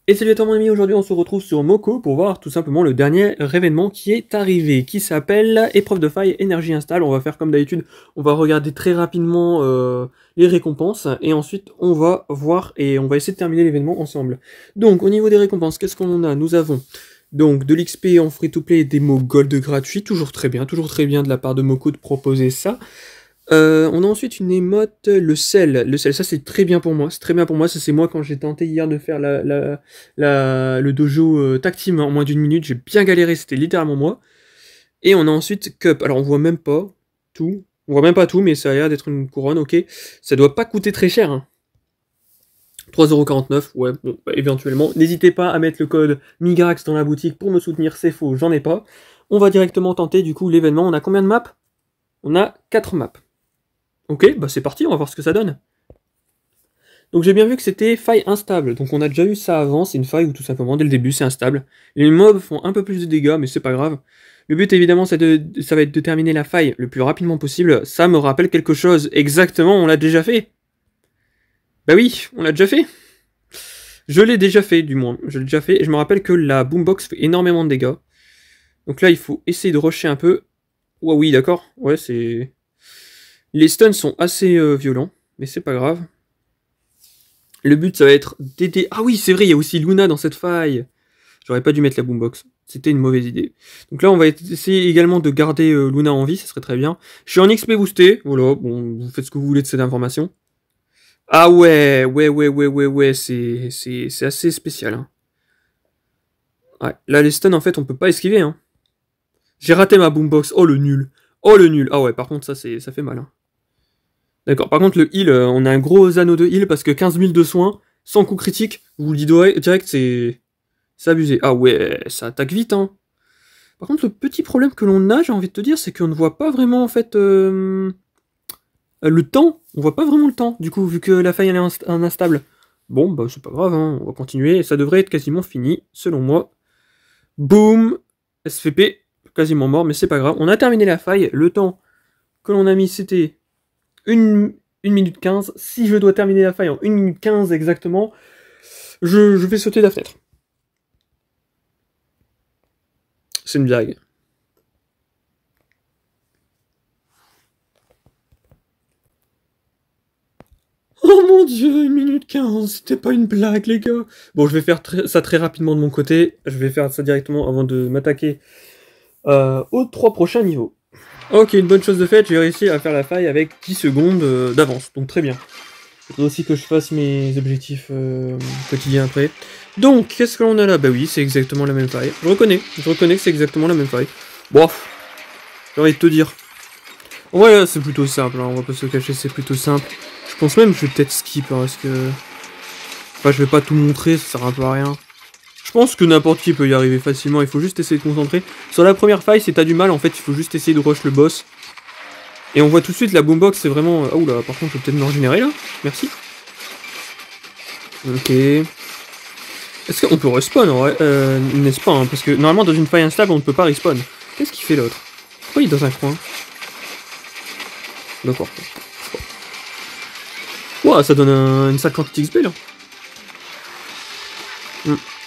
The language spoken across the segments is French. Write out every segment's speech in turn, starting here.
Et salut à toi mon ami, aujourd'hui on se retrouve sur Moko pour voir tout simplement le dernier événement qui est arrivé, qui s'appelle épreuve de faille énergie installe. On va faire comme d'habitude, on va regarder très rapidement les récompenses et ensuite on va voir et on va essayer de terminer l'événement ensemble. Donc au niveau des récompenses, qu'est-ce qu'on a? Nous avons donc de l'XP en free-to-play et des mots gold gratuits, toujours très bien de la part de Moko de proposer ça. On a ensuite une émote, le sel, ça c'est très bien pour moi, ça c'est moi quand j'ai tenté hier de faire le dojo tag team en moins d'une minute, j'ai bien galéré, c'était littéralement moi. Et on a ensuite cup, alors on voit même pas tout, mais ça a l'air d'être une couronne, ok, ça doit pas coûter très cher, hein. 3,49€, ouais, bon, bah, éventuellement, n'hésitez pas à mettre le code MIGRAX dans la boutique pour me soutenir, c'est faux, j'en ai pas. On va directement tenter du coup l'événement, on a combien de maps? On a 4 maps. Ok, bah c'est parti, on va voir ce que ça donne. Donc j'ai bien vu que c'était faille instable, donc on a déjà eu ça avant, c'est une faille où tout simplement dès le début c'est instable. Les mobs font un peu plus de dégâts, mais c'est pas grave. Le but évidemment ça va être de terminer la faille le plus rapidement possible. Ça me rappelle quelque chose, exactement, on l'a déjà fait. Bah oui, on l'a déjà fait. Je l'ai déjà fait du moins, je l'ai déjà fait, et je me rappelle que la boombox fait énormément de dégâts. Donc là il faut essayer de rusher un peu. Ouais oui d'accord, ouais c'est... Les stuns sont assez violents, mais c'est pas grave. Le but, ça va être d'aider... Ah oui, c'est vrai, il y a aussi Luna dans cette faille. J'aurais pas dû mettre la boombox. C'était une mauvaise idée. Donc là, on va essayer également de garder Luna en vie, ça serait très bien. Je suis en XP boosté. Voilà, bon, vous faites ce que vous voulez de cette information. Ah ouais, c'est assez spécial. Hein. Ouais, là, les stuns, en fait, on peut pas esquiver. Hein. J'ai raté ma boombox. Oh, le nul. Oh, le nul. Ah ouais, par contre, ça fait mal. Hein. D'accord, par contre le heal, on a un gros anneau de heal parce que 15 000 de soins, sans coup critique, je vous le dis direct, c'est abusé. Ah ouais, ça attaque vite, hein. Par contre, le petit problème que l'on a, j'ai envie de te dire, c'est qu'on ne voit pas vraiment, en fait, le temps. On voit pas vraiment le temps, du coup, vu que la faille, elle est instable. Bon, bah, c'est pas grave, hein, on va continuer, ça devrait être quasiment fini, selon moi. Boum, SVP, quasiment mort, mais c'est pas grave. On a terminé la faille, le temps que l'on a mis, c'était... 1 minute 15. Si je dois terminer la faille en 1 minute 15 exactement, je vais sauter la fenêtre. C'est une blague. Oh mon dieu, 1 minute 15, c'était pas une blague les gars. Bon, je vais faire ça très rapidement de mon côté. Je vais faire ça directement avant de m'attaquer aux 3 prochains niveaux. Ok, une bonne chose de faite, j'ai réussi à faire la faille avec 10 secondes d'avance, donc très bien. Il faudrait aussi que je fasse mes objectifs quotidiens après. Donc, qu'est-ce que l'on a là? Bah oui, c'est exactement la même faille. Je reconnais que c'est exactement la même faille. Bon, j'ai envie de te dire. Ouais, c'est plutôt simple, hein, on va pas se cacher, c'est plutôt simple. Je pense même que je vais peut-être skip, hein, parce que... Enfin, je vais pas tout montrer, ça sert un peu à rien. Je pense que n'importe qui peut y arriver facilement, il faut juste essayer de concentrer. Sur la première faille, si t'as du mal, en fait, il faut juste essayer de rush le boss. Et on voit tout de suite, la boombox, c'est vraiment... Oh là, par contre, je vais peut-être me régénérer, là. Merci. Ok. Est-ce qu'on peut respawn, en vrai n'est-ce pas, hein, parce que normalement, dans une faille instable, on ne peut pas respawn. Qu'est-ce qu'il fait, l'autre? Pourquoi il est dans un coin? D'accord. Ouah, ça donne une sale quantité d'XP, là.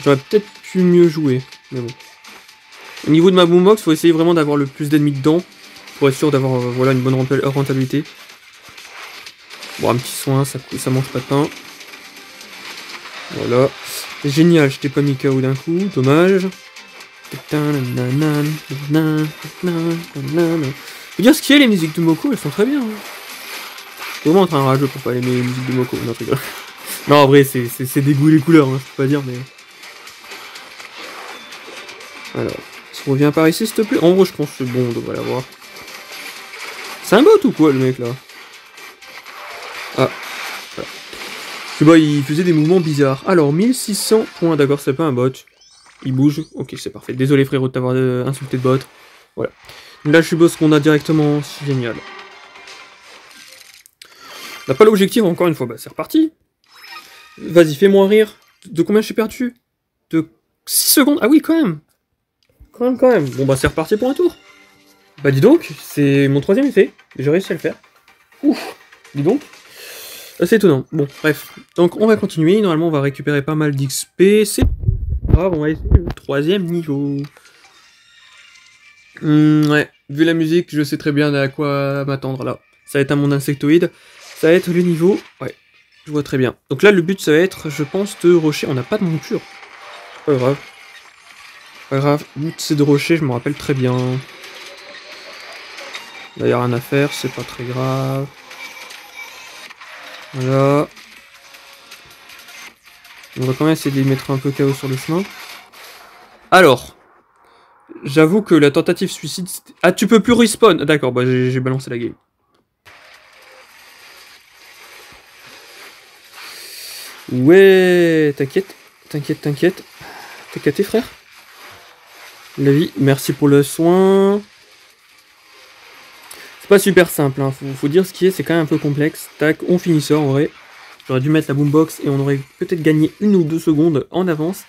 J'aurais peut-être pu mieux jouer, mais bon. Au niveau de ma boombox, faut essayer vraiment d'avoir le plus d'ennemis dedans, pour être sûr d'avoir voilà, une bonne rentabilité. Bon, un petit soin, ça mange pas de pain. Voilà. Génial, je t'ai pas mis KO d'un coup, dommage. Faut dire ce qu'il y a, les musiques de Moko, elles sont très bien. Hein. Je suis vraiment en train de rageux pour pas aimer les musiques de Moko, non, rigole. Non, en vrai, c'est des goûts et les couleurs, hein, je peux pas dire, mais... Alors, si on revient par ici, s'il te plaît. En gros, je pense que c'est bon, on devrait l'avoir. C'est un bot ou quoi, le mec, là? Ah, voilà. Je sais pas, il faisait des mouvements bizarres. Alors, 1600 points, d'accord, c'est pas un bot. Il bouge, ok, c'est parfait. Désolé, frérot, de t'avoir insulté de bot. Voilà. Là, je suppose qu'on a directement... C'est génial. On n'a pas l'objectif, encore une fois. Bah, c'est reparti. Vas-y, fais-moi rire. De combien je suis perdu? De 6 secondes? Ah oui, quand même. Quand même. Bon, bah, c'est reparti pour un tour. Bah, dis donc, c'est mon 3ème essai. J'ai réussi à le faire. Ouf, dis donc. assez étonnant. Bon, bref. Donc on va continuer, normalement on va récupérer pas mal d'XP, c'est grave, on va essayer le 3e niveau. Ouais, vu la musique, je sais très bien à quoi m'attendre là. Ça va être un monde insectoïde, ça va être le niveau, ouais, je vois très bien. Donc là le but ça va être, je pense, de rusher, on n'a pas de monture. Pas grave. Pas grave, le but c'est de rusher, je me rappelle très bien. D'ailleurs rien à faire, c'est pas très grave. Voilà. On va quand même essayer de les mettre un peu KO sur le chemin. Alors, j'avoue que la tentative suicide... Ah, tu peux plus respawn. D'accord, bah j'ai balancé la game. Ouais, t'inquiète. T'inquiète. T'es caté, frère. La vie, merci pour le soin. C'est pas super simple, hein. Faut dire ce qui est, c'est quand même un peu complexe. Tac, on finit ça en vrai. J'aurais dû mettre la boombox et on aurait peut-être gagné 1 ou 2 secondes en avance.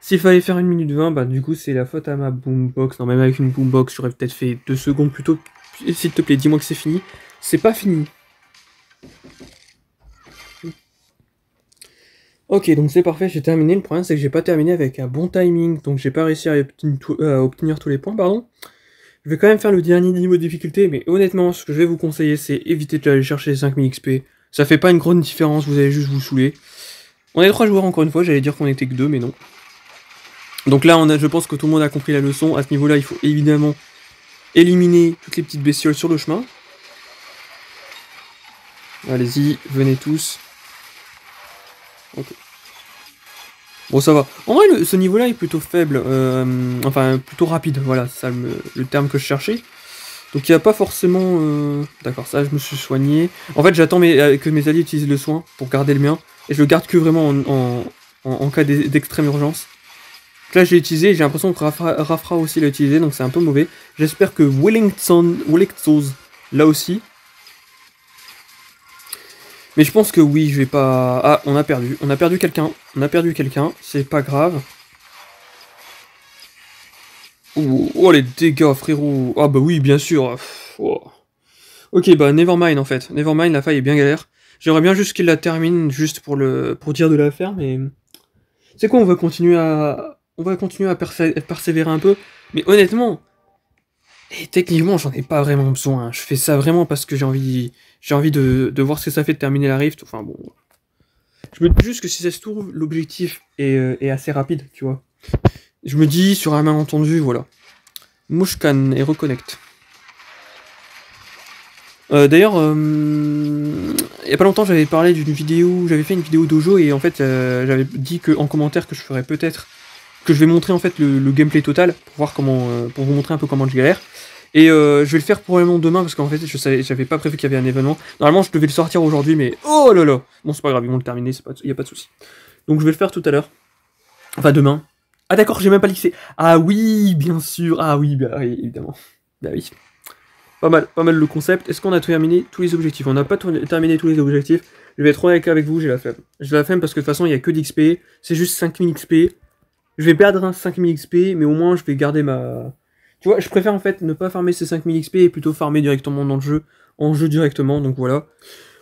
S'il fallait faire 1 minute 20, bah du coup c'est la faute à ma boombox. Non, même avec une boombox, j'aurais peut-être fait 2 secondes plus tôt. S'il te plaît, dis-moi que c'est fini. C'est pas fini. Ok, donc c'est parfait, j'ai terminé. Le problème c'est que j'ai pas terminé avec un bon timing, donc j'ai pas réussi à obtenir tous les points, pardon. Je vais quand même faire le dernier niveau de difficulté, mais honnêtement, ce que je vais vous conseiller, c'est éviter d'aller chercher les 5000 XP. Ça fait pas une grande différence, vous allez juste vous saouler. On est 3 joueurs encore une fois, j'allais dire qu'on était que 2, mais non. Donc là, je pense que tout le monde a compris la leçon. À ce niveau-là, il faut évidemment éliminer toutes les petites bestioles sur le chemin. Allez-y, venez tous. Ok. Bon, ça va. En vrai, ce niveau-là est plutôt faible. Enfin, plutôt rapide. Voilà, c'est ça le terme que je cherchais. Donc il n'y a pas forcément... D'accord, ça, je me suis soigné. En fait, j'attends que mes alliés utilisent le soin pour garder le mien. Et je le garde que vraiment en cas d'extrême urgence. Donc là, j'ai utilisé, j'ai l'impression que Rafra aussi l'a utilisé, donc c'est un peu mauvais. J'espère que Wellington, là aussi. Mais je pense que oui, je vais pas... Ah, on a perdu quelqu'un, c'est pas grave. Oh, les dégâts, frérot. Ah bah oui, bien sûr. Oh. Ok, bah nevermind en fait. Nevermind, la faille est bien galère. J'aimerais bien juste qu'il la termine, juste pour dire de la faire, mais... C'est quoi, on va continuer à persévérer un peu. Mais honnêtement, et techniquement, j'en ai pas vraiment besoin. Je fais ça vraiment parce que j'ai envie de voir ce que ça fait de terminer la rift. Enfin bon. Je me dis juste que si ça se trouve, l'objectif est assez rapide, tu vois. Je me dis, sur un malentendu, voilà. Mushkan et reconnect. D'ailleurs, il y a pas longtemps, j'avais parlé d'une vidéo, j'avais fait une vidéo dojo et en fait, j'avais dit en commentaire que je ferais peut-être, que je vais montrer en fait le gameplay total pour voir comment, pour vous montrer un peu comment je galère. Et je vais le faire probablement demain parce qu'en fait, j'avais pas prévu qu'il y avait un événement. Normalement, je devais le sortir aujourd'hui, mais oh là là. Bon, c'est pas grave, ils vont le terminer, y a pas de souci. Donc je vais le faire tout à l'heure. Enfin demain. Ah d'accord, j'ai même pas lixé. Ah oui, bien sûr. Ah oui, bah oui, évidemment. Bah oui. Pas mal le concept. Est-ce qu'on a terminé tous les objectifs? On n'a pas terminé tous les objectifs. Je vais être honnête avec vous, j'ai la flemme. J'ai la flemme parce que de toute façon, il n'y a que d'XP. C'est juste 5000 XP. Je vais perdre un 5000 XP, mais au moins, je vais garder ma... Tu vois, je préfère en fait ne pas farmer ces 5000 XP et plutôt farmer directement dans le jeu, en jeu directement, donc voilà.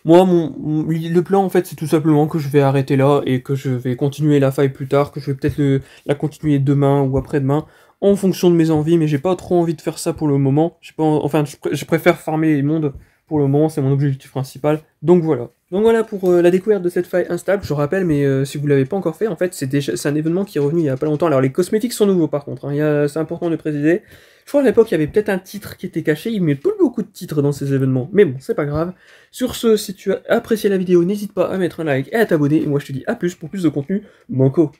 Moi, le plan en fait, c'est tout simplement que je vais arrêter là et que je vais continuer la faille plus tard, que je vais peut-être la continuer demain ou après-demain, en fonction de mes envies, mais j'ai pas trop envie de faire ça pour le moment. Enfin, je préfère farmer les mondes pour le moment, c'est mon objectif principal, donc voilà. Donc voilà pour la découverte de cette faille instable, je rappelle, mais si vous l'avez pas encore fait, en fait, c'est un événement qui est revenu il y a pas longtemps. Alors les cosmétiques sont nouveaux par contre, hein, c'est important de préciser. Je crois à l'époque, il y avait peut-être un titre qui était caché, il met pas beaucoup de titres dans ces événements, mais bon, c'est pas grave. Sur ce, si tu as apprécié la vidéo, n'hésite pas à mettre un like et à t'abonner, et moi je te dis à plus pour plus de contenu, banco.